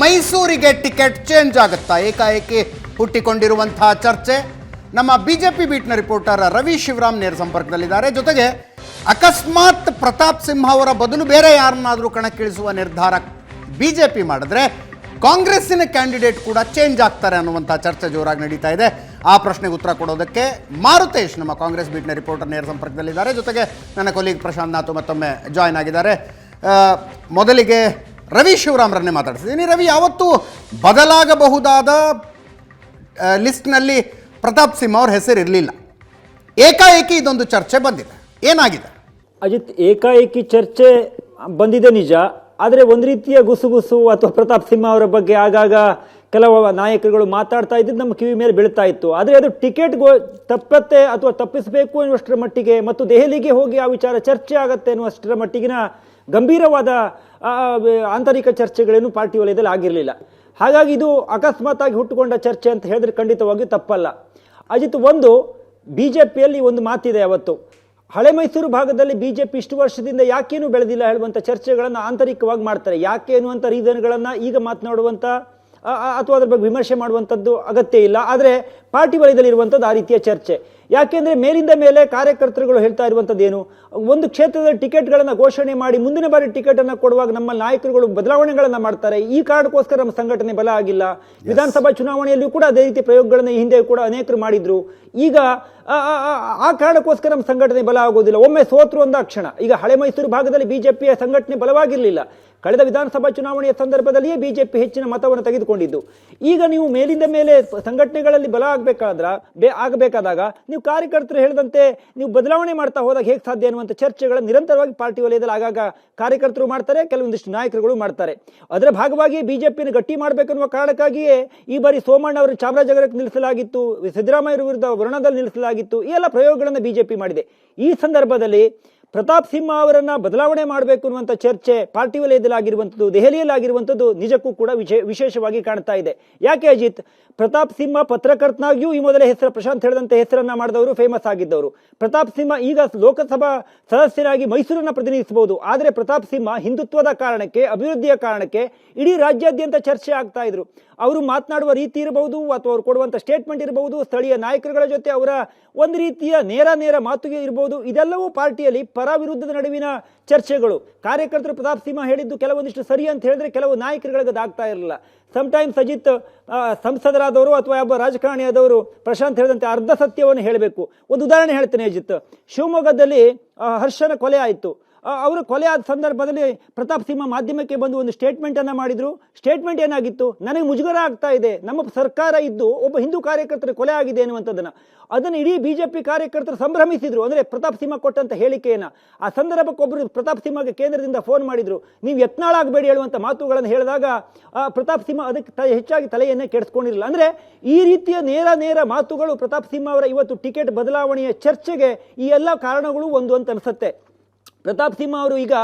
ಮೈಸೂರಿಗೆ ticket change ಆಗುತ್ತಾ? ಏಕಾಏಕಿ ಹುಟ್ಟಿಕೊಂಡಿರುವಂತಹ ಚರ್ಚೆ. ನಮ್ಮ ಬಿಜೆಪಿ ಬೀಟ್ನ ರಿಪೋರ್ಟರ್ ರವಿ ಶಿವರಾಮ್ ನೇರ ಸಂಪರ್ಕದಲ್ಲಿದ್ದಾರೆ. ಜೊತೆಗೆ ಅಕಸ್ಮಾತ್ ಪ್ರತಾಪ್ ಸಿಂಹ ಅವರ ಬದಲು ಬೇರೆ ಯಾರನ್ನಾದರೂ ಕಣಕ್ಕಿಳಿಸುವ ನಿರ್ಧಾರ ಬಿಜೆಪಿ ಮಾಡಿದ್ರೆ ಕಾಂಗ್ರೆಸ್ಸಿನ ಕ್ಯಾಂಡಿಡೇಟ್ ಕೂಡ ಚೇಂಜ್ ಆಗ್ತಾರೆ ಅನ್ನುವಂಥ ಚರ್ಚೆ ಜೋರಾಗಿ ನಡೀತಾ ಇದೆ. ಆ ಪ್ರಶ್ನೆಗೆ ಉತ್ತರ ಕೊಡೋದಕ್ಕೆ ಮಾರುತೇಶ್ ನಮ್ಮ ಕಾಂಗ್ರೆಸ್ ಬೀಟ್ನ ರಿಪೋರ್ಟರ್ ನೇರ ಸಂಪರ್ಕದಲ್ಲಿದ್ದಾರೆ. ಜೊತೆಗೆ ನನ್ನ ಕೊಲೀಗ್ ಪ್ರಶಾಂತ್ ನಾಥ್ ಮತ್ತೊಮ್ಮೆ ಜಾಯ್ನ್ ಆಗಿದ್ದಾರೆ. ಮೊದಲಿಗೆ ರವಿ ಶಿವರಾಮ್ರನ್ನೇ ಮಾತಾಡ್ತಿದ್ದೀನಿ. ರವಿ, ಯಾವತ್ತೂ ಬದಲಾಗಬಹುದಾದ ಲಿಸ್ಟ್ನಲ್ಲಿ ಪ್ರತಾಪ್ ಸಿಂಹ ಅವ್ರ ಹೆಸರು ಇರಲಿಲ್ಲ. ಏಕಾಏಕಿ ಇದೊಂದು ಚರ್ಚೆ ಬಂದಿದೆ. ಏನಾಗಿದೆ ಅಜಿತ್? ಏಕಾಏಕಿ ಚರ್ಚೆ ಬಂದಿದೆ ನಿಜ, ಆದರೆ ಒಂದು ರೀತಿಯ ಗುಸುಗುಸು ಅಥವಾ ಪ್ರತಾಪ್ ಸಿಂಹ ಅವರ ಬಗ್ಗೆ ಆಗಾಗ ಕೆಲವು ನಾಯಕರುಗಳು ಮಾತಾಡ್ತಾ ಇದ್ದಿದ್ದು ನಮ್ಮ ಕಿವಿ ಮೇಲೆ ಬೀಳ್ತಾ ಇತ್ತು. ಆದರೆ ಅದು ಟಿಕೆಟ್ ತಪ್ಪತ್ತೆ ಅಥವಾ ತಪ್ಪಿಸಬೇಕು ಅನ್ನುವಷ್ಟರ ಮಟ್ಟಿಗೆ ಮತ್ತು ದೆಹಲಿಗೆ ಹೋಗಿ ಆ ವಿಚಾರ ಚರ್ಚೆ ಆಗತ್ತೆ ಅನ್ನುವಷ್ಟರ ಮಟ್ಟಿಗಿನ ಗಂಭೀರವಾದ ಆಂತರಿಕ ಚರ್ಚೆಗಳೇನು ಪಾರ್ಟಿ ವಲಯದಲ್ಲಿ ಆಗಿರಲಿಲ್ಲ. ಹಾಗಾಗಿ ಇದು ಅಕಸ್ಮಾತ್ ಆಗಿ ಹುಟ್ಟುಕೊಂಡ ಚರ್ಚೆ ಅಂತ ಹೇಳಿದ್ರೆ ಖಂಡಿತವಾಗಿಯೂ ತಪ್ಪಲ್ಲ. ಅಜಿತ್, ಒಂದು ಬಿಜೆಪಿಯಲ್ಲಿ ಒಂದು ಮಾತಿದೆ, ಅವತ್ತು ಹಳೆ ಮೈಸೂರು ಭಾಗದಲ್ಲಿ ಬಿಜೆಪಿ ಇಷ್ಟು ವರ್ಷದಿಂದ ಯಾಕೇನು ಬೆಳೆದಿಲ್ಲ ಹೇಳುವಂಥ ಚರ್ಚೆಗಳನ್ನು ಆಂತರಿಕವಾಗಿ ಮಾಡ್ತಾರೆ. ಯಾಕೇನು ಅಂತ ರೀಸನ್ಗಳನ್ನು ಈಗ ಮಾತನಾಡುವಂಥ ಅಥವಾ ಅದ್ರ ಬಗ್ಗೆ ವಿಮರ್ಶೆ ಮಾಡುವಂಥದ್ದು ಅಗತ್ಯ ಇಲ್ಲ. ಆದರೆ ಪಾರ್ಟಿ ವಲಯದಲ್ಲಿ ಇರುವಂಥದ್ದು ಆ ರೀತಿಯ ಚರ್ಚೆ. ಯಾಕೆಂದರೆ ಮೇಲಿಂದ ಮೇಲೆ ಕಾರ್ಯಕರ್ತರುಗಳು ಹೇಳ್ತಾ ಇರುವಂಥದ್ದು ಏನು, ಒಂದು ಕ್ಷೇತ್ರದ ಟಿಕೆಟ್ಗಳನ್ನು ಘೋಷಣೆ ಮಾಡಿ ಮುಂದಿನ ಬಾರಿ ಟಿಕೆಟನ್ನು ಕೊಡುವಾಗ ನಮ್ಮ ನಾಯಕರುಗಳು ಬದಲಾವಣೆಗಳನ್ನು ಮಾಡ್ತಾರೆ. ಈ ಕಾರಣಕ್ಕೋಸ್ಕರ ನಮ್ಮ ಸಂಘಟನೆ ಬಲ ಆಗಿಲ್ಲ. ವಿಧಾನಸಭಾ ಚುನಾವಣೆಯಲ್ಲಿಯೂ ಕೂಡ ಅದೇ ರೀತಿ ಪ್ರಯೋಗಗಳನ್ನು ಈ ಹಿಂದೆ ಕೂಡ ಅನೇಕರು ಮಾಡಿದ್ರು. ಈಗ ಆ ಕಾರಣಕ್ಕೋಸ್ಕರ ನಮ್ಮ ಸಂಘಟನೆ ಬಲ ಆಗೋದಿಲ್ಲ. ಒಮ್ಮೆ ಸೋತರು ಅಂದಾಕ್ಷಣ ಈಗ ಹಳೆ ಮೈಸೂರು ಭಾಗದಲ್ಲಿ ಬಿಜೆಪಿಯ ಸಂಘಟನೆ ಬಲವಾಗಿರಲಿಲ್ಲ. ಕಳೆದ ವಿಧಾನಸಭಾ ಚುನಾವಣೆಯ ಸಂದರ್ಭದಲ್ಲಿಯೇ ಬಿಜೆಪಿ ಹೆಚ್ಚಿನ ಮತವನ್ನು ತೆಗೆದುಕೊಂಡಿದ್ದು. ಈಗ ನೀವು ಮೇಲಿಂದ ಮೇಲೆ ಸಂಘಟನೆಗಳಲ್ಲಿ ಬಲ ಆಗಬೇಕಾದಾಗ ನೀವು ಕಾರ್ಯಕರ್ತರು ಹೇಳಿದಂತೆ ನೀವು ಬದಲಾವಣೆ ಮಾಡ್ತಾ ಹೋದಾಗ ಹೇಗೆ ಸಾಧ್ಯ ಅನ್ನುವಂಥ ಚರ್ಚೆಗಳನ್ನು ನಿರಂತರವಾಗಿ ಪಾರ್ಟಿ ವಲಯದಲ್ಲಿ ಆಗಾಗ ಕಾರ್ಯಕರ್ತರು ಮಾಡ್ತಾರೆ, ಕೆಲವೊಂದಿಷ್ಟು ನಾಯಕರುಗಳು ಮಾಡ್ತಾರೆ. ಅದರ ಭಾಗವಾಗಿ ಬಿಜೆಪಿಯನ್ನು ಗಟ್ಟಿ ಮಾಡಬೇಕನ್ನುವ ಕಾರಣಕ್ಕಾಗಿಯೇ ಈ ಬಾರಿ ಸೋಮಣ್ಣ ಅವರನ್ನು ಚಾಮರಾಜನಗರಕ್ಕೆ ನಿಲ್ಲಿಸಲಾಗಿತ್ತು, ಸಿದ್ದರಾಮಯ್ಯ ವಿರುದ್ಧ ವರುಣದಲ್ಲಿ ನಿಲ್ಲಿಸಲಾಗಿತ್ತು. ಈ ಎಲ್ಲ ಪ್ರಯೋಗಗಳನ್ನು ಬಿಜೆಪಿ ಮಾಡಿದೆ. ಈ ಸಂದರ್ಭದಲ್ಲಿ ಪ್ರತಾಪ್ ಸಿಂಹ ಅವರನ್ನ ಬದಲಾವಣೆ ಮಾಡಬೇಕು ಅನ್ನುವಂಥ ಚರ್ಚೆ ಪಾರ್ಟಿ ವಲಯದಲ್ಲಿ ಆಗಿರುವಂಥದ್ದು, ದೆಹಲಿಯಲ್ಲಿ ಆಗಿರುವಂಥದ್ದು ನಿಜಕ್ಕೂ ಕೂಡ ವಿಶೇಷವಾಗಿ ಕಾಣ್ತಾ ಇದೆ. ಯಾಕೆ ಅಜಿತ್? ಪ್ರತಾಪ್ ಸಿಂಹ ಪತ್ರಕರ್ತನಾಗಿಯೂ ಈ ಮೊದಲೇ ಹೆಸರು, ಪ್ರಶಾಂತ್ ಹೇಳಿದಂತೆ ಹೆಸರನ್ನ ಮಾಡಿದವರು, ಫೇಮಸ್ ಆಗಿದ್ದವರು. ಪ್ರತಾಪ್ ಸಿಂಹ ಈಗ ಲೋಕಸಭಾ ಸದಸ್ಯರಾಗಿ ಮೈಸೂರನ್ನ ಪ್ರತಿನಿಧಿಸಬಹುದು. ಆದರೆ ಪ್ರತಾಪ್ ಸಿಂಹ ಹಿಂದುತ್ವದ ಕಾರಣಕ್ಕೆ, ಅಭಿವೃದ್ಧಿಯ ಕಾರಣಕ್ಕೆ ಇಡೀ ರಾಜ್ಯಾದ್ಯಂತ ಚರ್ಚೆ ಆಗ್ತಾ ಇದ್ರು. ಅವರು ಮಾತನಾಡುವ ರೀತಿ ಇರಬಹುದು ಅಥವಾ ಅವರು ಕೊಡುವಂಥ ಸ್ಟೇಟ್ಮೆಂಟ್ ಇರಬಹುದು, ಸ್ಥಳೀಯ ನಾಯಕರುಗಳ ಜೊತೆ ಅವರ ಒಂದು ರೀತಿಯ ನೇರ ಮಾತುಗೆ ಇರಬಹುದು. ಇದೆಲ್ಲವೂ ಪಾರ್ಟಿಯಲ್ಲಿ ಪರ ವಿರುದ್ಧದ ನಡುವಿನ ಚರ್ಚೆಗಳು. ಕಾರ್ಯಕರ್ತರು ಪ್ರತಾಪ್ ಸಿಂಹ ಹೇಳಿದ್ದು ಕೆಲವೊಂದಿಷ್ಟು ಸರಿ ಅಂತ ಹೇಳಿದ್ರೆ ಕೆಲವು ನಾಯಕರುಗಳಿಗೆ ಅದಾಗ್ತಾ ಇರಲಿಲ್ಲ. ಸಮಟೈಮ್ಸ್ ಅಜಿತ್, ಸಂಸದರಾದವರು ಅಥವಾ ಒಬ್ಬ ರಾಜಕಾರಣಿಯಾದವರು ಪ್ರಶಾಂತ್ ಹೇಳಿದಂತೆ ಅರ್ಧ ಸತ್ಯವನ್ನು ಹೇಳಬೇಕು. ಒಂದು ಉದಾಹರಣೆ ಹೇಳ್ತೇನೆ ಅಜಿತ್. ಶಿವಮೊಗ್ಗದಲ್ಲಿ ಹರ್ಷನ ಕೊಲೆ ಆಯಿತು. ಅವರು ಕೊಲೆ ಆದ ಸಂದರ್ಭದಲ್ಲಿ ಪ್ರತಾಪ್ ಸಿಂಹ ಮಾಧ್ಯಮಕ್ಕೆ ಬಂದು ಒಂದು ಸ್ಟೇಟ್ಮೆಂಟ್ ಅನ್ನ ಮಾಡಿದ್ರು. ಸ್ಟೇಟ್ಮೆಂಟ್ ಏನಾಗಿತ್ತು? ನನಗೆ ಮುಜುಗರ ಆಗ್ತಾ ಇದೆ, ನಮ್ಮ ಸರ್ಕಾರ ಇದ್ದು ಒಬ್ಬ ಹಿಂದೂ ಕಾರ್ಯಕರ್ತರ ಕೊಲೆ ಆಗಿದೆ ಅನ್ನುವಂಥದ್ದನ್ನ. ಅದನ್ನು ಇಡೀ ಬಿಜೆಪಿ ಕಾರ್ಯಕರ್ತರು ಸಂಭ್ರಮಿಸಿದ್ರು. ಅಂದ್ರೆ ಪ್ರತಾಪ್ ಸಿಂಹ ಕೊಟ್ಟಂತ ಹೇಳಿಕೆಯನ್ನ. ಆ ಸಂದರ್ಭಕ್ಕೆ ಒಬ್ಬರು ಪ್ರತಾಪ್ ಸಿಂಹಗೆ ಕೇಂದ್ರದಿಂದ ಫೋನ್ ಮಾಡಿದ್ರು, ನೀವು ಯತ್ನಾಳ್ ಆಗಬೇಡಿ ಹೇಳುವಂತ ಮಾತುಗಳನ್ನು ಹೇಳಿದಾಗ ಪ್ರತಾಪ್ ಸಿಂಹ ಅದಕ್ಕೆ ಹೆಚ್ಚಾಗಿ ತಲೆಯನ್ನೇ ಕೆಡಿಸ್ಕೊಂಡಿರಲಿಲ್ಲ. ಅಂದ್ರೆ ಈ ರೀತಿಯ ನೇರ ಮಾತುಗಳು ಪ್ರತಾಪ್ ಸಿಂಹ ಅವರ ಇವತ್ತು ಟಿಕೆಟ್ ಬದಲಾವಣೆಯ ಚರ್ಚೆಗೆ ಈ ಎಲ್ಲ ಕಾರಣಗಳು ಒಂದು ಅಂತ ಅನಿಸುತ್ತೆ. ಪ್ರತಾಪ್ ಸಿಂಹ ಅವರು ಈಗ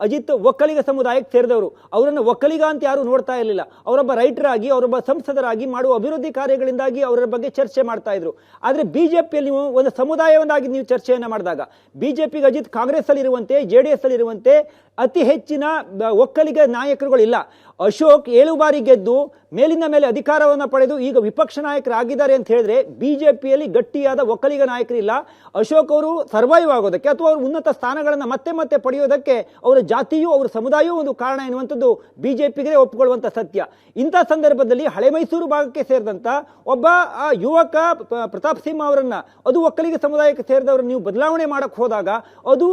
ಅಜಿತ್ ಒಕ್ಕಲಿಗ ಸಮುದಾಯಕ್ಕೆ ಸೇರಿದವರು. ಅವರನ್ನು ಒಕ್ಕಲಿಗ ಅಂತ ಯಾರು ನೋಡ್ತಾ ಇರಲಿಲ್ಲ. ಅವರೊಬ್ಬ ರೈಟರ್ ಆಗಿ, ಅವರೊಬ್ಬ ಸಂಸದರಾಗಿ ಮಾಡುವ ಅಭಿವೃದ್ಧಿ ಕಾರ್ಯಗಳಿಂದಾಗಿ ಅವರ ಬಗ್ಗೆ ಚರ್ಚೆ ಮಾಡ್ತಾ ಇದ್ರು. ಆದರೆ ಬಿಜೆಪಿಯಲ್ಲಿ ನೀವು ಒಂದು ಸಮುದಾಯವನ್ನಾಗಿ ನೀವು ಚರ್ಚೆಯನ್ನು ಮಾಡಿದಾಗ ಬಿಜೆಪಿಗೆ ಅಜಿತ್ ಕಾಂಗ್ರೆಸ್ ಅಲ್ಲಿ ಇರುವಂತೆ, JDS ಅಲ್ಲಿ ಇರುವಂತೆ ಅತಿ ಹೆಚ್ಚಿನ ಒಕ್ಕಲಿಗ ನಾಯಕರುಗಳಿಲ್ಲ. ಅಶೋಕ್ 7 ಬಾರಿ ಗೆದ್ದು ಮೇಲಿನ ಮೇಲೆ ಅಧಿಕಾರವನ್ನು ಪಡೆದು ಈಗ ವಿಪಕ್ಷ ನಾಯಕರಾಗಿದ್ದಾರೆ ಅಂತ ಹೇಳಿದ್ರೆ ಬಿಜೆಪಿಯಲ್ಲಿ ಗಟ್ಟಿಯಾದ ಒಕ್ಕಲಿಗ ನಾಯಕರಿಲ್ಲ. ಅಶೋಕ್ ಅವರು ಸರ್ವೈವ್ ಆಗೋದಕ್ಕೆ ಅಥವಾ ಅವರು ಉನ್ನತ ಸ್ಥಾನಗಳನ್ನು ಮತ್ತೆ ಪಡೆಯೋದಕ್ಕೆ ಅವರ ಜಾತಿಯೂ ಅವರ ಸಮುದಾಯವೂ ಒಂದು ಕಾರಣ ಎನ್ನುವಂಥದ್ದು ಬಿಜೆಪಿಗೆ ಒಪ್ಪಿಕೊಳ್ಳುವಂಥ ಸತ್ಯ. ಇಂಥ ಸಂದರ್ಭದಲ್ಲಿ ಹಳೆ ಮೈಸೂರು ಭಾಗಕ್ಕೆ ಸೇರಿದಂಥ ಒಬ್ಬ ಯುವಕ ಪ್ರತಾಪ್ ಸಿಂಹ ಅವರನ್ನ, ಅದು ಒಕ್ಕಲಿಗ ಸಮುದಾಯಕ್ಕೆ ಸೇರಿದವರು ನೀವು ಬದಲಾವಣೆ ಮಾಡಕ್ಕೆ ಹೋದಾಗ ಅದು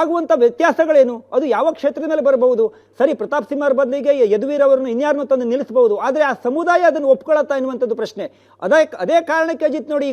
ಆಗುವಂಥ ವ್ಯತ್ಯಾಸಗಳೇನು? ಅದು ಯಾವ ಕ್ಷೇತ್ರದ ಮೇಲೆ ಬರಬಹುದು? ಸರಿ, ಪ್ರತಾಪ್ ಸಿಂಹ ಅವರ ಬದಲಿಗೆ ಯದುವೀರ್ ಅವರನ್ನು ಇನ್ಯಾರನ್ನು ತಂದು ನಿಲ್ಲಿಸಬಹುದು. ಆದರೆ ಆ ಸಮುದಾಯ ಅದನ್ನು ಒಪ್ಕೊಳ್ಳುತ್ತಾ ಎನ್ನುವಂಥದ್ದು ಪ್ರಶ್ನೆ. ಅದೇ ಕಾರಣಕ್ಕೆ ಅಜಿತ್ ನೋಡಿ,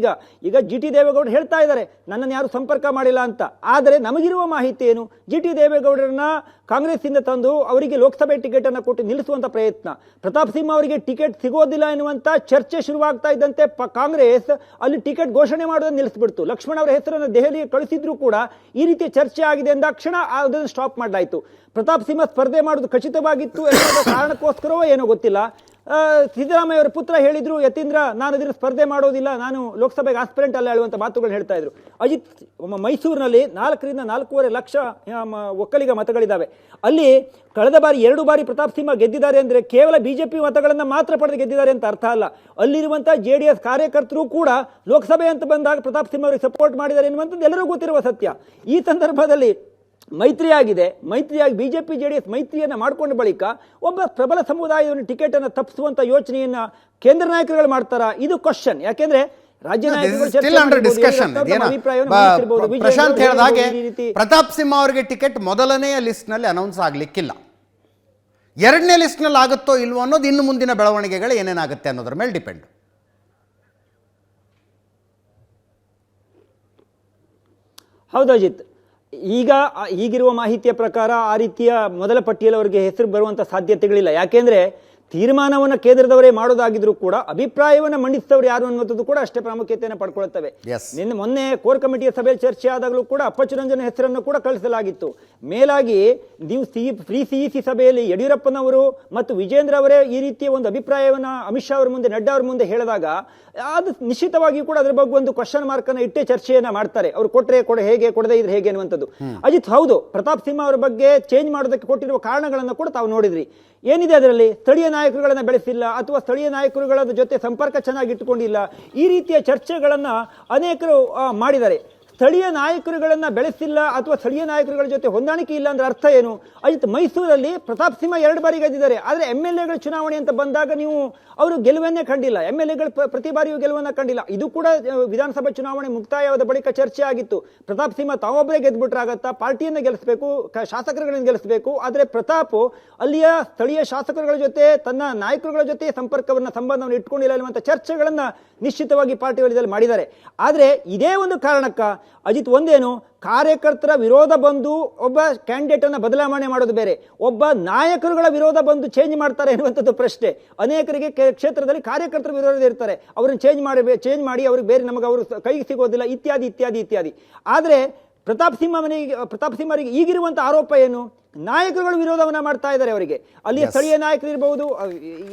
ಈಗ GT ದೇವೇಗೌಡರು ಹೇಳ್ತಾ ಇದ್ದಾರೆ ನನ್ನನ್ನು ಯಾರು ಸಂಪರ್ಕ ಮಾಡಿಲ್ಲ ಅಂತ. ಆದರೆ ನಮಗಿರುವ ಮಾಹಿತಿ ಏನು? GT ದೇವೇಗೌಡರನ್ನ ಕಾಂಗ್ರೆಸ್ ಇಂದ ತಂದು ಅವರಿಗೆ ಲೋಕಸಭೆ ಟಿಕೆಟ್ ಅನ್ನು ಕೊಟ್ಟು ನಿಲ್ಲಿಸುವಂತ ಪ್ರಯತ್ನ. ಪ್ರತಾಪ್ ಸಿಂಹ ಅವರಿಗೆ ಟಿಕೆಟ್ ಸಿಗೋದಿಲ್ಲ ಎನ್ನುವಂತ ಚರ್ಚೆ ಶುರುವಾಗ್ತಾ ಇದ್ದಂತೆ ಕಾಂಗ್ರೆಸ್ ಅಲ್ಲಿ ಟಿಕೆಟ್ ಘೋಷಣೆ ಮಾಡೋದನ್ನು ನಿಲ್ಲಿಸ್ಬಿಡ್ತು. ಲಕ್ಷ್ಮಣ್ ಅವರ ಹೆಸರನ್ನು ದೆಹಲಿಗೆ ಕಳಿಸಿದ್ರು ಕೂಡ ಈ ರೀತಿ ಚರ್ಚೆ ಆಗಿದೆ ಅಂದಾಕ್ಷಣ ಅದನ್ನು ಸ್ಟಾಪ್ ಮಾಡಲಾಯಿತು. ಪ್ರತಾಪ್ ಸಿಂಹ ಸ್ಪರ್ಧೆ ಮಾಡೋದು ಖಚಿತವಾಗಿತ್ತು ಎನ್ನುವ ಕಾರಣಕ್ಕೋಸ್ಕರವೋ ಏನೋ ಗೊತ್ತಿಲ್ಲ, ಸಿದ್ದರಾಮಯ್ಯ ಅವರ ಪುತ್ರ ಹೇಳಿದ್ರು, ಯತೀಂದ್ರ ನಾನು ಇದನ್ನು ಸ್ಪರ್ಧೆ ಮಾಡೋದಿಲ್ಲ, ನಾನು ಲೋಕಸಭೆಗೆ ಆಸ್ಪಿರೆಂಟ್ ಅಲ್ಲ ಹೇಳುವಂಥ ಮಾತುಗಳು ಹೇಳ್ತಾ ಇದ್ರು. ಅಜಿತ್ ಮೈಸೂರಿನಲ್ಲಿ 4 ರಿಂದ 4.5 ಲಕ್ಷ ಒಕ್ಕಲಿಗ ಮತಗಳಿದ್ದಾವೆ. ಅಲ್ಲಿ ಕಳೆದ ಬಾರಿ 2 ಬಾರಿ ಪ್ರತಾಪ್ ಸಿಂಹ ಗೆದ್ದಿದ್ದಾರೆ ಅಂದರೆ ಕೇವಲ ಬಿಜೆಪಿ ಮತಗಳನ್ನು ಮಾತ್ರ ಪಡೆದು ಗೆದ್ದಿದ್ದಾರೆ ಅಂತ ಅರ್ಥ ಅಲ್ಲ. ಅಲ್ಲಿರುವಂಥ JDS ಕಾರ್ಯಕರ್ತರು ಕೂಡ ಲೋಕಸಭೆ ಅಂತ ಬಂದಾಗ ಪ್ರತಾಪ್ ಸಿಂಹ ಅವರಿಗೆ ಸಪೋರ್ಟ್ ಮಾಡಿದ್ದಾರೆ ಎನ್ನುವಂಥದ್ದು ಎಲ್ಲರಿಗೂ ಗೊತ್ತಿರುವ ಸತ್ಯ. ಈ ಸಂದರ್ಭದಲ್ಲಿ ಮೈತ್ರಿಯಾಗಿ ಬಿಜೆಪಿ JDS ಮೈತ್ರಿಯನ್ನು ಮಾಡಿಕೊಂಡ ಬಳಿಕ ಒಬ್ಬ ಪ್ರಬಲ ಸಮುದಾಯವನ್ನು ಟಿಕೆಟ್ ಅನ್ನು ತಪ್ಪಿಸುವಂತ ಯೋಚನೆಯನ್ನ ಕೇಂದ್ರ ನಾಯಕರುಗಳು ಮಾಡ್ತಾರಾ? ಇದು ಕ್ವಶನ್. ಯಾಕೆಂದ್ರೆ ರಾಜ್ಯ ಪ್ರಶಾಂತ್ ಹೇಳಿದ ಹಾಗೆ ಪ್ರತಾಪ್ ಸಿಂಹ ಅವರಿಗೆ ಟಿಕೆಟ್ ಮೊದಲನೆಯ ಲಿಸ್ಟ್ ನಲ್ಲಿ ಅನೌನ್ಸ್ ಆಗ್ಲಿಕ್ಕಿಲ್ಲ. 2ನೇ ಲಿಸ್ಟ್ ನಲ್ಲಿ ಆಗುತ್ತೋ ಇಲ್ವೋ ಅನ್ನೋದು ಇನ್ನು ಮುಂದಿನ ಬೆಳವಣಿಗೆಗಳು ಏನೇನಾಗುತ್ತೆ ಅನ್ನೋದ್ರ ಮೇಲೆ ಡಿಪೆಂಡ್. ಹೌದು ಅಜಿತ್, ಈಗಿರುವ ಮಾಹಿತಿಯ ಪ್ರಕಾರ ಆ ರೀತಿಯ ಮೊದಲ ಪಟ್ಟಿಯಲ್ಲಿ ಅವರಿಗೆ ಹೆಸರು ಬರುವಂತ ಸಾಧ್ಯತೆಗಳಿಲ್ಲ. ಯಾಕೆಂದ್ರೆ ತೀರ್ಮಾನವನ್ನು ಕೇಂದ್ರದವರೇ ಮಾಡೋದಾಗಿದ್ರು ಕೂಡ ಅಭಿಪ್ರಾಯವನ್ನು ಮಂಡಿಸಿದವರು ಯಾರು ಅನ್ನುವಂಥದ್ದು ಕೂಡ ಅಷ್ಟೇ ಪ್ರಾಮುಖ್ಯತೆಯನ್ನು ಪಡ್ಕೊಳ್ತವೆ. ಮೊನ್ನೆ ಕೋರ್ ಕಮಿಟಿಯ ಸಭೆಯಲ್ಲಿ ಚರ್ಚೆ ಆದಾಗಲೂ ಕೂಡ ಅಪ್ಪಚ್ಚುರಂಜನ್ ಹೆಸರನ್ನು ಕೂಡ ಕಳಿಸಲಾಗಿತ್ತು. ಮೇಲಾಗಿ ನೀವು ಫ್ರೀ CEC ಸಭೆಯಲ್ಲಿ ಯಡಿಯೂರಪ್ಪನವರು ಮತ್ತು ವಿಜೇಂದ್ರ ಅವರೇ ಈ ರೀತಿಯ ಒಂದು ಅಭಿಪ್ರಾಯವನ್ನು ಅಮಿತ್ ಶಾ ಅವರ ಮುಂದೆ, ನಡ್ಡಾ ಅವರ ಮುಂದೆ ಹೇಳಿದಾಗ ಅದು ನಿಶ್ಚಿತವಾಗಿಯೂ ಕೂಡ ಅದರ ಬಗ್ಗೆ ಒಂದು ಕ್ವಶನ್ ಮಾರ್ಕ್ ಅನ್ನು ಇಟ್ಟೇ ಚರ್ಚೆಯನ್ನ ಮಾಡ್ತಾರೆ. ಅವರು ಕೊಟ್ಟರೆ ಹೇಗೆ, ಕೊಡದೇ ಇದ್ರೆ ಹೇಗೆ ಅನ್ನುವಂಥದ್ದು. ಅಜಿತ್, ಹೌದು, ಪ್ರತಾಪ್ ಸಿಂಹ ಅವರ ಬಗ್ಗೆ ಚೇಂಜ್ ಮಾಡೋದಕ್ಕೆ ಕೊಟ್ಟಿರುವ ಕಾರಣಗಳನ್ನು ಕೂಡ ತಾವು ನೋಡಿದ್ರಿ. ಏನಿದೆ ಅದರಲ್ಲಿ? ಸ್ಥಳೀಯ ನಾಯಕರುಗಳನ್ನ ಬೆಳೆಸಿಲ್ಲ ಅಥವಾ ಸ್ಥಳೀಯ ನಾಯಕರುಗಳ ಜೊತೆ ಸಂಪರ್ಕ ಚೆನ್ನಾಗಿ ಇಟ್ಟುಕೊಂಡಿಲ್ಲ. ಈ ರೀತಿಯ ಚರ್ಚೆಗಳನ್ನ ಅನೇಕರು ಮಾಡಿದ್ದಾರೆ. ಸ್ಥಳೀಯ ನಾಯಕರುಗಳನ್ನ ಬೆಳೆಸಿಲ್ಲ ಅಥವಾ ಸ್ಥಳೀಯ ನಾಯಕರುಗಳ ಜೊತೆ ಹೊಂದಾಣಿಕೆ ಇಲ್ಲ ಅಂದ್ರೆ ಅರ್ಥ ಏನು? ಅಜಿತ್, ಮೈಸೂರಲ್ಲಿ ಪ್ರತಾಪ್ ಸಿಂಹ 2 ಬಾರಿ ಗೆದ್ದಿದ್ದಾರೆ. ಆದರೆ MLAಗಳ ಚುನಾವಣೆ ಅಂತ ಬಂದಾಗ ನೀವು ಅವರು ಗೆಲುವನ್ನೇ ಕಂಡಿಲ್ಲ. MLAಗಳು ಪ್ರತಿ ಬಾರಿಯೂ ಗೆಲುವನ್ನ ಕಂಡಿಲ್ಲ. ಇದು ಕೂಡ ವಿಧಾನಸಭಾ ಚುನಾವಣೆ ಮುಕ್ತಾಯವಾದ ಬಳಿಕ ಚರ್ಚೆ ಆಗಿತ್ತು. ಪ್ರತಾಪ್ ಸಿಂಹ ತಾವೊಬ್ಬರೇ ಗೆದ್ಬಿಟ್ರಾಗತ್ತಾ, ಪಾರ್ಟಿಯನ್ನು ಗೆಲ್ಲಿಸಬೇಕು, ಶಾಸಕರುಗಳನ್ನು ಗೆಲ್ಲಿಸಬೇಕು. ಆದರೆ ಪ್ರತಾಪ್ ಅಲ್ಲಿಯ ಸ್ಥಳೀಯ ಶಾಸಕರುಗಳ ಜೊತೆ, ತನ್ನ ನಾಯಕರುಗಳ ಜೊತೆ ಸಂಬಂಧವನ್ನು ಇಟ್ಕೊಂಡಿಲ್ಲ ಎನ್ನುವಂಥ ಚರ್ಚೆಗಳನ್ನ ನಿಶ್ಚಿತವಾಗಿ ಪಾರ್ಟಿ ವಲಯದಲ್ಲಿ ಮಾಡಿದ್ದಾರೆ. ಆದರೆ ಇದೇ ಒಂದು ಕಾರಣಕ್ಕ ಅಜಿತ್, ಒಂದೇನು, ಕಾರ್ಯಕರ್ತರ ವಿರೋಧ ಬಂದು ಒಬ್ಬ ಕ್ಯಾಂಡಿಡೇಟ್ ಅನ್ನ ಬದಲಾವಣೆ ಮಾಡೋದು ಬೇರೆ, ಒಬ್ಬ ನಾಯಕರುಗಳ ವಿರೋಧ ಬಂದು ಚೇಂಜ್ ಮಾಡ್ತಾರೆ ಎನ್ನುವಂಥದ್ದು ಪ್ರಶ್ನೆ. ಅನೇಕರಿಗೆ ಕ್ಷೇತ್ರದಲ್ಲಿ ಕಾರ್ಯಕರ್ತರ ವಿರೋಧ ಇರ್ತಾರೆ, ಅವರನ್ನು ಚೇಂಜ್ ಮಾಡಿ ಅವ್ರಿಗೆ ಬೇರೆ ನಮಗೆ ಅವರು ಕೈಗೆ ಸಿಗೋದಿಲ್ಲ, ಇತ್ಯಾದಿ. ಆದರೆ ಪ್ರತಾಪ್ ಸಿಂಹರಿಗೆ ಈಗಿರುವಂಥ ಆರೋಪ ಏನು? ನಾಯಕರುಗಳು ವಿರೋಧವನ್ನ ಮಾಡ್ತಾ ಇದ್ದಾರೆ ಅವರಿಗೆ. ಅಲ್ಲಿಯ ಸ್ಥಳೀಯ ನಾಯಕರು ಇರಬಹುದು,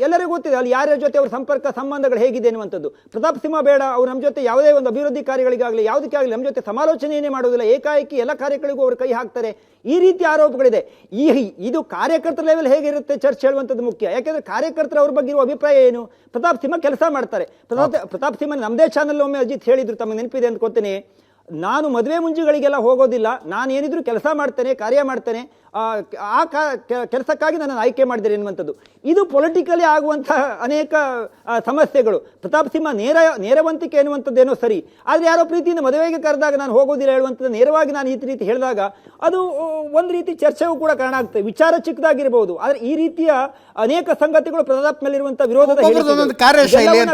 ಎಲ್ಲರಿಗೂ ಗೊತ್ತಿದೆ ಅಲ್ಲಿ ಯಾರ್ಯಾರ ಜೊತೆ ಅವರ ಸಂಪರ್ಕ ಸಂಬಂಧಗಳು ಹೇಗಿದೆ ಅನ್ನುವಂಥದ್ದು. ಪ್ರತಾಪ್ ಸಿಂಹ ಬೇಡ, ಅವ್ರು ನಮ್ಮ ಜೊತೆ ಯಾವುದೇ ಒಂದು ಅಭಿವೃದ್ಧಿ ಕಾರ್ಯಗಳಿಗಾಗಲಿ ಯಾವುದಕ್ಕೆ ಆಗಲಿ ನಮ್ಮ ಜೊತೆ ಸಮಾಲೋಚನೆಯೇ ಮಾಡೋದಿಲ್ಲ, ಏಕಾಏಕಿ ಎಲ್ಲ ಕಾರ್ಯಗಳಿಗೂ ಅವರು ಕೈ ಹಾಕ್ತಾರೆ. ಈ ರೀತಿಯ ಆರೋಪಗಳಿದೆ. ಇದು ಕಾರ್ಯಕರ್ತರ ಲೆವೆಲ್ ಹೇಗಿರುತ್ತೆ ಚರ್ಚೆ ಹೇಳುವಂಥದ್ದು ಮುಖ್ಯ. ಯಾಕೆಂದ್ರೆ ಕಾರ್ಯಕರ್ತರು ಅವ್ರ ಬಗ್ಗೆ ಇರುವ ಅಭಿಪ್ರಾಯ ಏನು? ಪ್ರತಾಪ್ ಸಿಂಹ ಕೆಲಸ ಮಾಡ್ತಾರೆ. ಪ್ರತಾಪ್ ಸಿಂಹ ನಮ್ಮದೇ ಚಾನಲ್ ಒಮ್ಮೆ ಅಜಿತ್ ಹೇಳಿದ್ರು, ತಮಗೆ ನೆನಪಿದೆ ಅಂದ್ಕೊತೀನಿ, ನಾನು ಮದುವೆ ಮುಂಜಿಗಳಿಗೆಲ್ಲ ಹೋಗೋದಿಲ್ಲ, ನಾನು ಏನಿದ್ರು ಕೆಲಸ ಮಾಡ್ತೇನೆ, ಕಾರ್ಯ ಮಾಡ್ತೇನೆ, ಆ ಕೆಲಸಕ್ಕಾಗಿ ನನ್ನನ್ನು ಆಯ್ಕೆ ಮಾಡಿದ್ದಾರೆ ಎನ್ನುವಂಥದ್ದು. ಇದು ಪೊಲಿಟಿಕಲಿ ಆಗುವಂತಹ ಅನೇಕ ಸಮಸ್ಯೆಗಳು. ಪ್ರತಾಪ್ ಸಿಂಹ ನೇರವಂತಿಕೆ ಎನ್ನುವಂಥದ್ದೇನೋ ಸರಿ, ಆದರೆ ಯಾರೋ ಪ್ರೀತಿಯಿಂದ ಮದುವೆಗೆ ಕರೆದಾಗ ನಾನು ಹೋಗೋದಿಲ್ಲ ಹೇಳುವಂಥದ್ದು ನೇರವಾಗಿ ನಾನು ಈ ರೀತಿ ಹೇಳಿದಾಗ ಅದು ಒಂದು ರೀತಿ ಚರ್ಚೆಗೂ ಕೂಡ ಕಾರಣ ಆಗ್ತದೆ. ವಿಚಾರ ಚಿಕ್ಕದಾಗಿರಬಹುದು, ಆದರೆ ಈ ರೀತಿಯ ಅನೇಕ ಸಂಗತಿಗಳು ಪ್ರತಾಪ್ ಮೇಲಿರುವಂತಹ ವಿರೋಧದ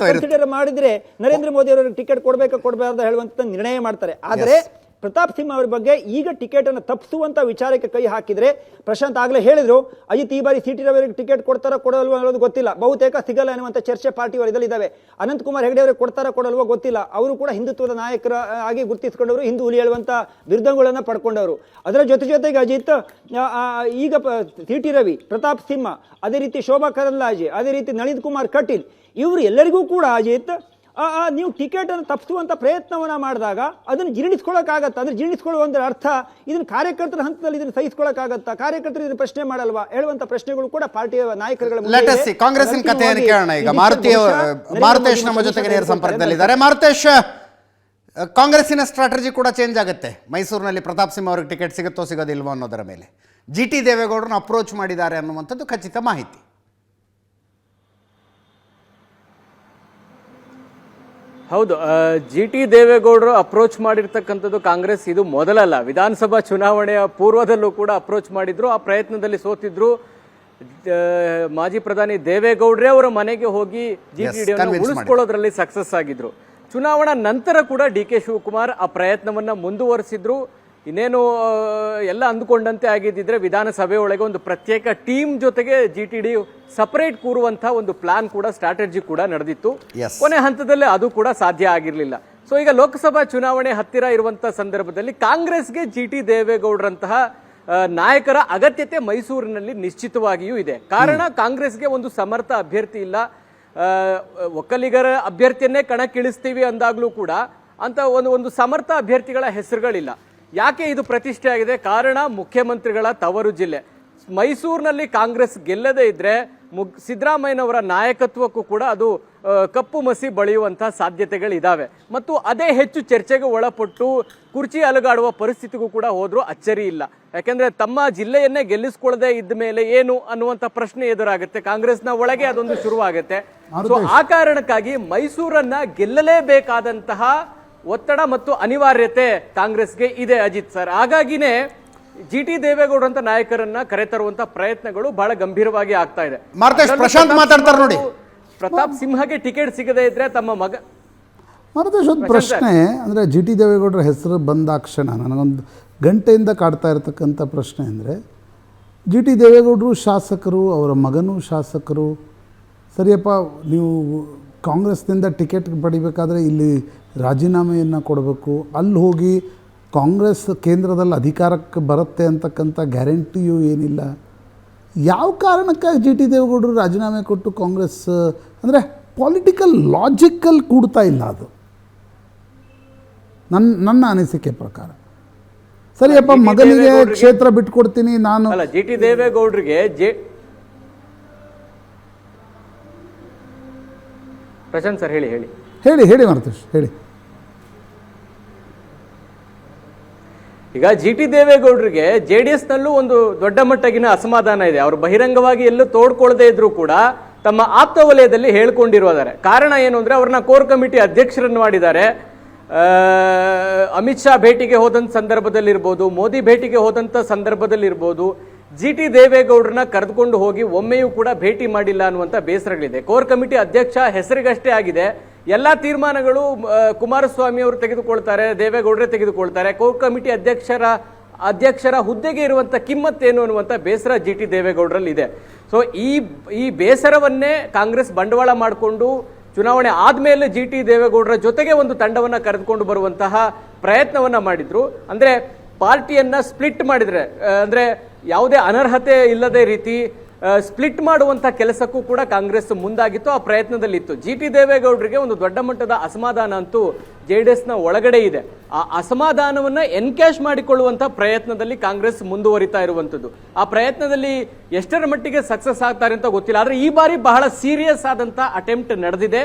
ಕನ್ಸಿಡರ್ ಮಾಡಿದ್ರೆ ನರೇಂದ್ರ ಮೋದಿ ಅವರಿಗೆ ಟಿಕೆಟ್ ಕೊಡಬಾರ್ದು ಹೇಳುವಂತ ನಿರ್ಣಯ ಮಾಡ್ತಾರೆ. ಆದರೆ ಪ್ರತಾಪ್ ಸಿಂಹ ಅವರ ಬಗ್ಗೆ ಈಗ ಟಿಕೆಟ್ ಅನ್ನು ತಪ್ಪಿಸುವಂತ ವಿಚಾರಕ್ಕೆ ಕೈ ಹಾಕಿದ್ರೆ, ಪ್ರಶಾಂತ್ ಆಗಲೇ ಹೇಳಿದ್ರು, ಅಜಿತ್ ಈ ಬಾರಿ CT ರವಿಯವರಿಗೆ ಟಿಕೆಟ್ ಕೊಡ್ತಾರೋ ಕೊಡಲ್ವೋ ಅನ್ನೋದು ಗೊತ್ತಿಲ್ಲ, ಬಹುತೇಕ ಸಿಗಲ್ಲ ಅನ್ನುವಂಥ ಚರ್ಚೆ ಪಾರ್ಟಿ ವಲಯದಲ್ಲಿ ಇದ್ದಾವೆ. ಅನಂತಕುಮಾರ್ ಹೆಗಡೆ ಅವರಿಗೆ ಕೊಡ್ತಾರೋ ಕೊಡಲ್ವೋ ಗೊತ್ತಿಲ್ಲ. ಅವರು ಕೂಡ ಹಿಂದುತ್ವದ ನಾಯಕರ ಆಗಿ ಗುರುತಿಸಿಕೊಂಡವರು, ಹಿಂದೂ ಹುಲಿ ಹೇಳುವಂತ ಬಿರುದುಗಳನ್ನು ಪಡ್ಕೊಂಡವರು. ಅದರ ಜೊತೆಗೆ ಅಜಿತ್ ಈಗ CT ರವಿ, ಪ್ರತಾಪ್ ಸಿಂಹ, ಅದೇ ರೀತಿ ಶೋಭಾ ಕರಂದ್ಲಾಜೆ, ಅದೇ ರೀತಿ ನಳಿನ್ ಕುಮಾರ್ ಕಟೀಲ್, ಇವರು ಎಲ್ಲರಿಗೂ ಕೂಡ ಅಜಿತ್ ನೀವು ಟಿಕೆಟ್ ಅನ್ನು ತಪ್ಪಿಸುವಂತ ಪ್ರಯತ್ನವನ್ನ ಮಾಡಿದಾಗ ಅದನ್ನು ಜೀರ್ಣಿಸ್ಕೊಳ್ಳೋಕ್ಕಾಗತ್ತಾ? ಅಂದ್ರೆ ಜೀರ್ಣಿಸ್ಕೊಳ್ಳುವಂತ ಅರ್ಥ ಇದನ್ನು ಕಾರ್ಯಕರ್ತರ ಹಂತದಲ್ಲಿ ಇದನ್ನು ಸಹಿಸಿಕೊಳ್ಳೋಕ್ಕಾಗತ್ತಾ? ಕಾರ್ಯಕರ್ತರು ಇದನ್ನು ಪ್ರಶ್ನೆ ಮಾಡಲ್ವಾ ಹೇಳುವಂತ ಪ್ರಶ್ನೆಗಳು ಕೂಡ ಪಾರ್ಟಿಯ ನಾಯಕರುಗಳ. ಕಾಂಗ್ರೆಸ್ಸಿನ ಕಥೆಯನ್ನು ಕೇಳೋಣ. ಈಗ ಮಾರುತೇಶ್ ನಮ್ಮ ಜೊತೆಗೆ ನೇರ ಸಂಪರ್ಕದಲ್ಲಿದ್ದಾರೆ. ಮಾರುತೇಶ್, ಕಾಂಗ್ರೆಸ್ಸಿನ ಸ್ಟ್ರಾಟಜಿ ಕೂಡ ಚೇಂಜ್ ಆಗುತ್ತೆ. ಮೈಸೂರಿನಲ್ಲಿ ಪ್ರತಾಪ್ ಸಿಂಹ ಅವರಿಗೆ ಟಿಕೆಟ್ ಸಿಗುತ್ತೋ ಸಿಗೋದಿಲ್ವೋ ಅನ್ನೋದರ ಮೇಲೆ GT ದೇವೇಗೌಡರನ್ನ ಅಪ್ರೋಚ್ ಮಾಡಿದ್ದಾರೆ ಅನ್ನುವಂಥದ್ದು ಖಚಿತ ಮಾಹಿತಿ. ಹೌದು, GT ದೇವೇಗೌಡರು ಅಪ್ರೋಚ್ ಮಾಡಿರ್ತಕ್ಕಂಥದ್ದು ಕಾಂಗ್ರೆಸ್ ಇದು ಮೊದಲಲ್ಲ. ವಿಧಾನಸಭಾ ಚುನಾವಣೆಯ ಪೂರ್ವದಲ್ಲೂ ಕೂಡ ಅಪ್ರೋಚ್ ಮಾಡಿದ್ರು, ಆ ಪ್ರಯತ್ನದಲ್ಲಿ ಸೋತಿದ್ರು. ಮಾಜಿ ಪ್ರಧಾನಿ ದೇವೇಗೌಡರೇ ಅವರ ಮನೆಗೆ ಹೋಗಿ GT ಉಳಿಸ್ಕೊಳ್ಳೋದ್ರಲ್ಲಿ ಸಕ್ಸಸ್ ಆಗಿದ್ರು. ಚುನಾವಣಾ ನಂತರ ಕೂಡ DK ಶಿವಕುಮಾರ್ ಆ ಪ್ರಯತ್ನವನ್ನ ಮುಂದುವರಿಸಿದ್ರು. ಇನ್ನೇನು ಎಲ್ಲ ಅಂದುಕೊಂಡಂತೆ ಆಗಿದ್ದಿದ್ರೆ ವಿಧಾನಸಭೆ ಒಳಗೆ ಒಂದು ಪ್ರತ್ಯೇಕ ಟೀಮ್ ಜೊತೆಗೆ GTD ಸಪರೇಟ್ ಕೂರುವಂತಹ ಒಂದು ಪ್ಲಾನ್ ಕೂಡ, ಸ್ಟ್ರಾಟಜಿ ಕೂಡ ನಡೆದಿತ್ತು. ಕೊನೆ ಹಂತದಲ್ಲಿ ಅದು ಕೂಡ ಸಾಧ್ಯ ಆಗಿರಲಿಲ್ಲ. ಸೊ ಈಗ ಲೋಕಸಭಾ ಚುನಾವಣೆ ಹತ್ತಿರ ಇರುವಂತಹ ಸಂದರ್ಭದಲ್ಲಿ ಕಾಂಗ್ರೆಸ್ಗೆ GT ದೇವೇಗೌಡರಂತಹ ನಾಯಕರ ಅಗತ್ಯತೆ ಮೈಸೂರಿನಲ್ಲಿ ನಿಶ್ಚಿತವಾಗಿಯೂ ಇದೆ. ಕಾರಣ ಕಾಂಗ್ರೆಸ್ಗೆ ಒಂದು ಸಮರ್ಥ ಅಭ್ಯರ್ಥಿ ಇಲ್ಲ. ಒಕ್ಕಲಿಗರ ಅಭ್ಯರ್ಥಿಯನ್ನೇ ಕಣಕ್ಕಿಳಿಸ್ತೀವಿ ಅಂದಾಗ್ಲೂ ಕೂಡ ಅಂತ ಒಂದು ಸಮರ್ಥ ಅಭ್ಯರ್ಥಿಗಳ ಹೆಸರುಗಳಿಲ್ಲ. ಯಾಕೆ ಇದು ಪ್ರತಿಷ್ಠೆ ಆಗಿದೆ? ಕಾರಣ ಮುಖ್ಯಮಂತ್ರಿಗಳ ತವರು ಜಿಲ್ಲೆ ಮೈಸೂರಿನಲ್ಲಿ ಕಾಂಗ್ರೆಸ್ ಗೆಲ್ಲದೇ ಇದ್ರೆ ಸಿದ್ದರಾಮಯ್ಯನವರ ನಾಯಕತ್ವಕ್ಕೂ ಕೂಡ ಅದು ಕಪ್ಪು ಮಸಿ ಬಳಿಯುವಂತಹ ಸಾಧ್ಯತೆಗಳಿದಾವೆ. ಮತ್ತು ಅದೇ ಹೆಚ್ಚು ಚರ್ಚೆಗೆ ಒಳಪಟ್ಟು ಕುರ್ಚಿ ಅಲುಗಾಡುವ ಪರಿಸ್ಥಿತಿಗೂ ಕೂಡ ಹೋದ್ರೂ ಅಚ್ಚರಿ ಇಲ್ಲ. ಯಾಕೆಂದ್ರೆ ತಮ್ಮ ಜಿಲ್ಲೆಯನ್ನೇ ಗೆಲ್ಲಿಸ್ಕೊಳ್ಳದೆ ಇದ್ದ ಮೇಲೆ ಏನು ಅನ್ನುವಂಥ ಪ್ರಶ್ನೆ ಎದುರಾಗುತ್ತೆ. ಕಾಂಗ್ರೆಸ್ನ ಒಳಗೆ ಅದೊಂದು ಶುರುವಾಗುತ್ತೆ. ಸೊ ಆ ಕಾರಣಕ್ಕಾಗಿ ಮೈಸೂರನ್ನ ಗೆಲ್ಲಲೇಬೇಕಾದಂತಹ ಒತ್ತಡ ಮತ್ತು ಅನಿವಾರ್ಯತೆ ಕಾಂಗ್ರೆಸ್ಗೆ ಇದೆ ಅಜಿತ್ ಸರ್. ಹಾಗಾಗಿನೇ ಜಿಟಿ ದೇವೇಗೌಡ ಅಂತ ನಾಯಕರನ್ನ ಕರೆತರುವಂತ ಪ್ರಯತ್ನಗಳು ಬಹಳ ಗಂಭೀರವಾಗಿ ಆಗ್ತಾ ಇದೆ. ಪ್ರಶಾಂತ್ ಮಾತಾಡ್ತಾರೆ ನೋಡಿ. ಪ್ರತಾಪ್ ಸಿಂಹಗೆ ಟಿಕೆಟ್ ಸಿಗದೇ ಇದ್ರೆ ತಮ್ಮ ಮಗ ಮಾರುತೇಶ್, ಒಂದು ಪ್ರಶ್ನೆ ಅಂದರೆ ಜಿ ಟಿ ದೇವೇಗೌಡರ ಹೆಸರು ಬಂದಾಕ್ಷಣ ನನಗೊಂದು ಗಂಟೆಯಿಂದ ಕಾಡ್ತಾ ಇರತಕ್ಕಂಥ ಪ್ರಶ್ನೆ ಅಂದರೆ, ಜಿ ಟಿ ದೇವೇಗೌಡರು ಶಾಸಕರು, ಅವರ ಮಗನೂ ಶಾಸಕರು. ಸರಿಯಪ್ಪ, ನೀವು ಕಾಂಗ್ರೆಸ್ನಿಂದ ಟಿಕೆಟ್ ಪಡಿಬೇಕಾದ್ರೆ ಇಲ್ಲಿ ರಾಜೀನಾಮೆಯನ್ನು ಕೊಡಬೇಕು, ಅಲ್ಲಿ ಹೋಗಿ ಕಾಂಗ್ರೆಸ್ ಕೇಂದ್ರದಲ್ಲಿ ಅಧಿಕಾರಕ್ಕೆ ಬರುತ್ತೆ ಅಂತಕ್ಕಂಥ ಗ್ಯಾರಂಟಿಯೂ ಏನಿಲ್ಲ. ಯಾವ ಕಾರಣಕ್ಕಾಗಿ ಜಿ ಟಿ ದೇವೇಗೌಡರು ರಾಜೀನಾಮೆ ಕೊಟ್ಟು ಕಾಂಗ್ರೆಸ್ ಅಂದರೆ ಪೊಲಿಟಿಕಲ್ ಲಾಜಿಕಲ್ ಕೂಡ್ತಾ ಇಲ್ಲ ಅದು ನನ್ನ ಅನಿಸಿಕೆ ಪ್ರಕಾರ. ಸರಿಯಪ್ಪ, ಮಗನಿಗೆ ಕ್ಷೇತ್ರ ಬಿಟ್ಕೊಡ್ತೀನಿ ನಾನು. ಅಲ್ಲ, ಜಿ ಟಿ ದೇವೇಗೌಡರಿಗೆ ಪ್ರಶಾಂತ್ ಸರ್ ಹೇಳಿ ಮಾರುತೇಶ್ ಹೇಳಿ. ಈಗ ಜಿ ಟಿ ದೇವೇಗೌಡರಿಗೆ JDS ನಲ್ಲೂ ಒಂದು ದೊಡ್ಡ ಮಟ್ಟಗಿನ ಅಸಮಾಧಾನ ಇದೆ. ಅವರು ಬಹಿರಂಗವಾಗಿ ಎಲ್ಲೂ ತೋಡ್ಕೊಳ್ಳದೆ ಇದ್ರೂ ಕೂಡ ತಮ್ಮ ಆಪ್ತ ವಲಯದಲ್ಲಿ ಹೇಳ್ಕೊಂಡಿರೋದಾರೆ. ಕಾರಣ ಏನು ಅಂದ್ರೆ, ಅವ್ರನ್ನ ಕೋರ್ ಕಮಿಟಿ ಅಧ್ಯಕ್ಷರನ್ನು ಮಾಡಿದ್ದಾರೆ. ಅಮಿತ್ ಶಾ ಭೇಟಿಗೆ ಹೋದಂಥ ಸಂದರ್ಭದಲ್ಲಿರ್ಬೋದು, ಮೋದಿ ಭೇಟಿಗೆ ಹೋದಂಥ ಸಂದರ್ಭದಲ್ಲಿರ್ಬೋದು, ಜಿ ಟಿ ದೇವೇಗೌಡರನ್ನ ಕರೆದುಕೊಂಡು ಹೋಗಿ ಒಮ್ಮೆಯೂ ಕೂಡ ಭೇಟಿ ಮಾಡಿಲ್ಲ ಅನ್ನುವಂಥ ಬೇಸರಗಳಿದೆ. ಕೋರ್ ಕಮಿಟಿ ಅಧ್ಯಕ್ಷ ಹೆಸರಿಗಷ್ಟೇ ಆಗಿದೆ. ಎಲ್ಲ ತೀರ್ಮಾನಗಳು ಕುಮಾರಸ್ವಾಮಿ ಅವರು ತೆಗೆದುಕೊಳ್ತಾರೆ, ದೇವೇಗೌಡರೇ ತೆಗೆದುಕೊಳ್ತಾರೆ. ಕೋರ್ ಕಮಿಟಿ ಅಧ್ಯಕ್ಷರ ಹುದ್ದೆಗೆ ಇರುವಂಥ ಕಿಮ್ಮತ್ತೇನು ಅನ್ನುವಂಥ ಬೇಸರ ಜಿ ಟಿ ದೇವೇಗೌಡರಲ್ಲಿ ಇದೆ. ಸೊ ಈ ಬೇಸರವನ್ನೇ ಕಾಂಗ್ರೆಸ್ ಬಂಡವಾಳ ಮಾಡಿಕೊಂಡು ಚುನಾವಣೆ ಆದ್ಮೇಲೆ ಜಿ ಟಿ ದೇವೇಗೌಡರ ಜೊತೆಗೆ ಒಂದು ತಂಡವನ್ನ ಕರೆದುಕೊಂಡು ಬರುವಂತಹ ಪ್ರಯತ್ನವನ್ನ ಮಾಡಿದ್ರು. ಅಂದ್ರೆ ಪಾರ್ಟಿಯನ್ನ ಸ್ಪ್ಲಿಟ್ ಮಾಡಿದ್ರೆ, ಅಂದ್ರೆ ಯಾವುದೇ ಅನರ್ಹತೆ ಇಲ್ಲದೆ ರೀತಿ ಸ್ಪ್ಲಿಟ್ ಮಾಡುವಂತ ಕೆಲಸಕ್ಕೂ ಕೂಡ ಕಾಂಗ್ರೆಸ್ ಮುಂದಾಗಿತ್ತು, ಆ ಪ್ರಯತ್ನದಲ್ಲಿತ್ತು. ಜಿ ಟಿ ದೇವೇಗೌಡರಿಗೆ ಒಂದು ದೊಡ್ಡ ಮಟ್ಟದ ಅಸಮಾಧಾನ ಅಂತೂ JDS ನ ಒಳಗಡೆ ಇದೆ. ಆ ಅಸಮಾಧಾನವನ್ನ ಎನ್ಕ್ಯಾಶ್ ಮಾಡಿಕೊಳ್ಳುವಂತ ಪ್ರಯತ್ನದಲ್ಲಿ ಕಾಂಗ್ರೆಸ್ ಮುಂದುವರಿತಾ ಇರುವಂತದ್ದು. ಆ ಪ್ರಯತ್ನದಲ್ಲಿ ಎಷ್ಟರ ಮಟ್ಟಿಗೆ ಸಕ್ಸಸ್ ಆಗ್ತಾರೆ ಅಂತ ಗೊತ್ತಿಲ್ಲ. ಆದ್ರೆ ಈ ಬಾರಿ ಬಹಳ ಸೀರಿಯಸ್ ಆದಂತ ಅಟೆಂಪ್ಟ್ ನಡೆದಿದೆ.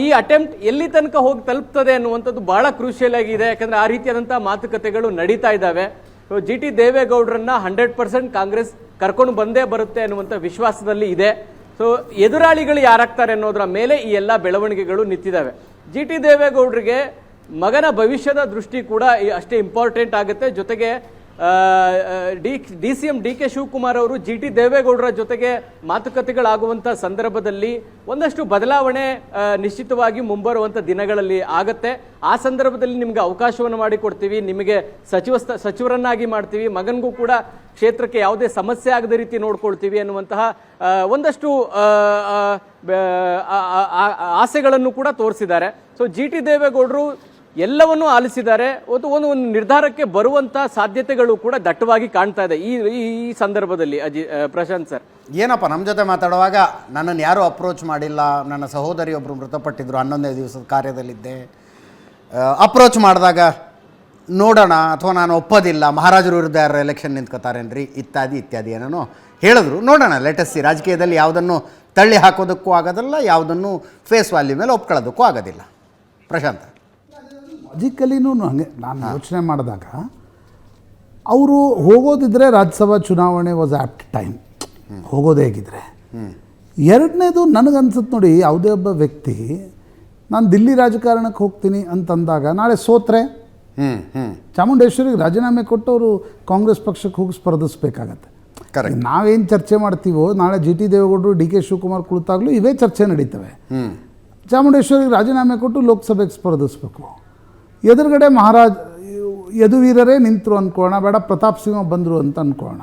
ಈ ಅಟೆಂಪ್ಟ್ ಎಲ್ಲಿ ತನಕ ಹೋಗಿ ತಲುಪ್ತದೆ ಅನ್ನುವಂಥದ್ದು ಬಹಳ ಕ್ರೂಷಿಯಲ್ ಆಗಿದೆ. ಯಾಕಂದ್ರೆ ಆ ರೀತಿಯಾದಂತಹ ಮಾತುಕತೆಗಳು ನಡೀತಾ ಇದ್ದಾವೆ. ಜಿ ಟಿ ದೇವೇಗೌಡರನ್ನ 100% ಕಾಂಗ್ರೆಸ್ ಕರ್ಕೊಂಡು ಬಂದೇ ಬರುತ್ತೆ ಅನ್ನುವಂಥ ವಿಶ್ವಾಸದಲ್ಲಿ ಇದೆ. ಸೊ ಎದುರಾಳಿಗಳು ಯಾರಾಗ್ತಾರೆ ಅನ್ನೋದ್ರ ಮೇಲೆ ಈ ಎಲ್ಲ ಬೆಳವಣಿಗೆಗಳು ನಿಂತಿದ್ದಾವೆ. ಜಿ ಟಿ ದೇವೇಗೌಡರಿಗೆ ಮಗನ ಭವಿಷ್ಯದ ದೃಷ್ಟಿ ಕೂಡ ಅಷ್ಟೇ ಇಂಪಾರ್ಟೆಂಟ್ ಆಗುತ್ತೆ. ಜೊತೆಗೆ DCM DK ಶಿವಕುಮಾರ್ ಅವರು ಜಿ ಟಿ ದೇವೇಗೌಡರ ಜೊತೆಗೆ ಮಾತುಕತೆಗಳಾಗುವಂಥ ಸಂದರ್ಭದಲ್ಲಿ ಒಂದಷ್ಟು ಬದಲಾವಣೆ ನಿಶ್ಚಿತವಾಗಿ ಮುಂಬರುವಂಥ ದಿನಗಳಲ್ಲಿ ಆಗತ್ತೆ. ಆ ಸಂದರ್ಭದಲ್ಲಿ ನಿಮ್ಗೆ ಅವಕಾಶವನ್ನು ಮಾಡಿಕೊಡ್ತೀವಿ, ನಿಮಗೆ ಸಚಿವರನ್ನಾಗಿ ಮಾಡ್ತೀವಿ, ಮಗನಿಗೂ ಕೂಡ ಕ್ಷೇತ್ರಕ್ಕೆ ಯಾವುದೇ ಸಮಸ್ಯೆ ಆಗದ ರೀತಿ ನೋಡ್ಕೊಳ್ತೀವಿ ಅನ್ನುವಂತಹ ಒಂದಷ್ಟು ಆಸೆಗಳನ್ನು ಕೂಡ ತೋರಿಸಿದ್ದಾರೆ. ಸೊ ಜಿ ಟಿ ದೇವೇಗೌಡರು ಎಲ್ಲವನ್ನೂ ಆಲಿಸಿದ್ದಾರೆ. ಒಂದು ನಿರ್ಧಾರಕ್ಕೆ ಬರುವಂತ ಸಾಧ್ಯತೆಗಳು ಕೂಡ ದಟ್ಟವಾಗಿ ಕಾಣ್ತಾ ಇದೆ ಈ ಸಂದರ್ಭದಲ್ಲಿ. ಪ್ರಶಾಂತ್ ಸರ್, ಏನಪ್ಪ ನಮ್ಮ ಜೊತೆ ಮಾತಾಡುವಾಗ ನನ್ನನ್ನು ಯಾರೂ ಅಪ್ರೋಚ್ ಮಾಡಿಲ್ಲ, ನನ್ನ ಸಹೋದರಿಯೊಬ್ಬರು ಮೃತಪಟ್ಟಿದ್ರು, 11ನೇ ದಿವಸದ ಕಾರ್ಯದಲ್ಲಿದ್ದೆ, ಅಪ್ರೋಚ್ ಮಾಡಿದಾಗ ನೋಡೋಣ ಅಥವಾ ನಾನು ಒಪ್ಪೋದಿಲ್ಲ, ಮಹಾರಾಜರು ವಿರುದ್ಧ ಯಾರು ಎಲೆಕ್ಷನ್ ನಿಂತ್ಕೋತಾರೇನ್ರಿ ಇತ್ಯಾದಿ ಏನೇನೋ ಹೇಳಿದ್ರು. ನೋಡೋಣ, ಲೇಟೆಸ್ಟ್ ರಾಜಕೀಯದಲ್ಲಿ ಯಾವುದನ್ನು ತಳ್ಳಿ ಹಾಕೋದಕ್ಕೂ ಆಗೋದಿಲ್ಲ, ಯಾವುದನ್ನು ಫೇಸ್ ವ್ಯಾಲ್ಯೂ ಮೇಲೆ ಒಪ್ಕೊಳ್ಳೋದಕ್ಕೂ ಆಗೋದಿಲ್ಲ. ಪ್ರಶಾಂತ್, ಲಾಜಿಕಲಿನೂ ಹಾಗೆ ನಾನು ಯೋಚನೆ ಮಾಡಿದಾಗ ಅವರು ಹೋಗೋದಿದ್ರೆ ರಾಜ್ಯಸಭಾ ಚುನಾವಣೆ ವಾಸ್ ಆ್ಯಪ್ಟ್ ಟೈಮ್, ಹೋಗೋದೇ ಹೇಗಿದ್ರೆ. ಎರಡನೇದು ನನಗನ್ಸುತ್ತೆ ನೋಡಿ, ಯಾವುದೇ ಒಬ್ಬ ವ್ಯಕ್ತಿ ನಾನು ದಿಲ್ಲಿ ರಾಜಕಾರಣಕ್ಕೆ ಹೋಗ್ತೀನಿ ಅಂತಂದಾಗ ನಾಳೆ ಸೋತ್ರೆ ಚಾಮುಂಡೇಶ್ವರಿಗೆ ರಾಜೀನಾಮೆ ಕೊಟ್ಟು ಅವರು ಕಾಂಗ್ರೆಸ್ ಪಕ್ಷಕ್ಕೆ ಹೋಗಿ ಸ್ಪರ್ಧಿಸಬೇಕಾಗತ್ತೆ. ನಾವೇನು ಚರ್ಚೆ ಮಾಡ್ತೀವೋ ನಾಳೆ ಜಿ ಟಿ ದೇವೇಗೌಡರು DK ಶಿವಕುಮಾರ್ ಕುಳಿತಾಗಲೂ ಇವೇ ಚರ್ಚೆ ನಡೀತವೆ. ಚಾಮುಂಡೇಶ್ವರಿಗೆ ರಾಜೀನಾಮೆ ಕೊಟ್ಟು ಲೋಕಸಭೆಗೆ ಸ್ಪರ್ಧಿಸಬೇಕು. ಎದುರುಗಡೆ ಯದುವೀರರೇ ನಿಂತರು ಅಂದ್ಕೊಳ್ಳೋಣ, ಬೇಡ ಪ್ರತಾಪ್ ಸಿಂಹ ಬಂದರು ಅಂತ ಅಂದ್ಕೊಳ್ಳೋಣ.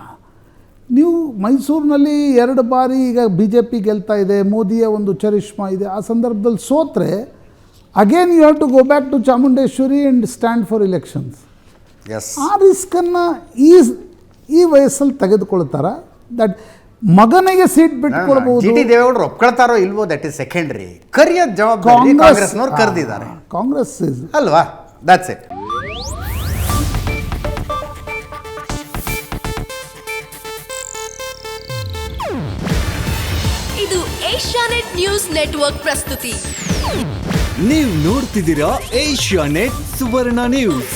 ನೀವು ಮೈಸೂರಿನಲ್ಲಿ 2 ಬಾರಿ ಈಗ BJP ಗೆಲ್ತಾ ಇದೆ, ಮೋದಿಯ ಒಂದು ಚರಿಷ್ಮಾ ಇದೆ. ಆ ಸಂದರ್ಭದಲ್ಲಿ ಸೋತ್ರೆ again you have to go back to Chamundeshwari and stand for elections. Yes. ಆ ರಿಸ್ಕನ್ನು ಈ ವಯಸ್ಸಲ್ಲಿ ತೆಗೆದುಕೊಳ್ತಾರ ದಟ್ ಮಗನಿಗೆ ಸೀಟ್ ಬಿಟ್ಕೊಳ್ಬಹುದು. ಜಿ ಟಿ ದೇವೇಗೌಡರು ಒಪ್ಕೊಳ್ತಾರೋ ಇಲ್ವೋ ದಟ್ ಇಸ್ ಸೆಕೆಂಡ್ರಿ. ಕರಿಯೋದ್ ಜವಾಬ್ದಾರಿ ಕಾಂಗ್ರೆಸ್ನವ್ರು ಕರೆದಿದ್ದಾರೆ ಕಾಂಗ್ರೆಸ್ ಅಲ್ವಾ, ದಟ್ಸ್ ಇಟ್. ಇದು ಏಷ್ಯಾನೆಟ್ ನ್ಯೂಸ್ ನೆಟ್ವರ್ಕ್ ಪ್ರಸ್ತುತಿ. ನೀವು ನೋಡ್ತಿದ್ದೀರಾ ಏಷ್ಯಾನೆಟ್ ಸುವರ್ಣ ನ್ಯೂಸ್.